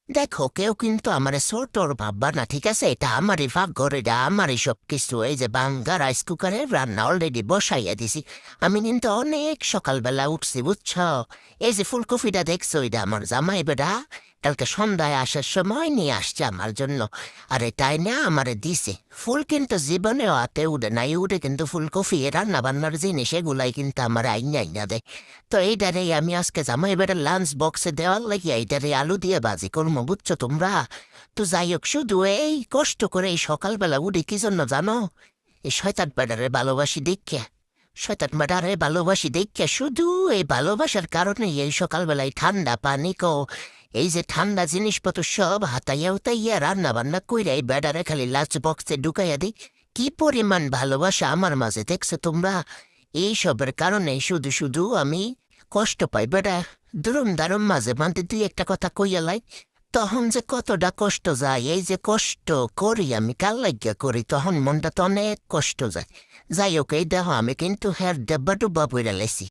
দেখো কেউ কিন্তু আমার ছোটর ভাববা না, ঠিক আছে? এটা আমারই ভাগ ঘরে, এটা আমারই সব কিছু। এই যে বাঙ্গা রাইস কুকারে রান্না অলরেডি বসাইয়া দিছি। আমি কিন্তু অনেক সকালবেলা উঠছি, বুঝছ? এই যে ফুলকপিটা দেখছো, এটা আমার জামাই বেটা কালকে সন্ধ্যায় আসার সময় নিয়ে আসছে আমার জন্য। আর এটাই না আমারে দিছে। ফুল কিন্তু জীবনেও হাতে উঠে নাই, উঠে কিন্তু ফুলকপি রান্না বান্নার জিনিস এগুলাই কিন্তু আমার আইনা দেয়। তো এইটারে আমি আজকে জামাই বেটার লাঞ্চ বক্সে দেওয়ার লাগিয়া এইটারে আলু দিয়ে বাজি করবো, বুঝছো তোমরা? তো যাই হোক, শুধু এই কষ্ট করে এই সকালবেলা উঠি কি জন্য জানো? এই শয়তান বেটারে ভালোবাসি দেখে, শয়তান বেটারে ভালোবাসি দেখে, শুধু এই ভালোবাসার কারণে এই সকালবেলায় ঠান্ডা পানি কো এই যে ঠান্ডা জিনিসপত্র সব হাতাইয়া উতাইয়া রান্না বান্না কইরা এই বেটারে খালি লাঞ্চ বক্সে ঢুকাইয়া দিই। কি পরিমাণ ভালোবাসা আমার মাঝে, দেখছো তোমরা? এইসবের কারণে শুধু শুধু আমি কষ্ট পাই বেটা। দুরুম দারুম মাঝে মাঝে দুই একটা কথা কইয়া লাই, তখন যে কতটা কষ্ট যায়। এই যে কষ্ট করি আমি কাল লাগিয়া করি, তখন মনটা তো অনেক কষ্ট যায়। যাই হোক, এই দেখো আমি কিন্তু হ্যার ডেব্বা ডুব্বা পইরা লেছি।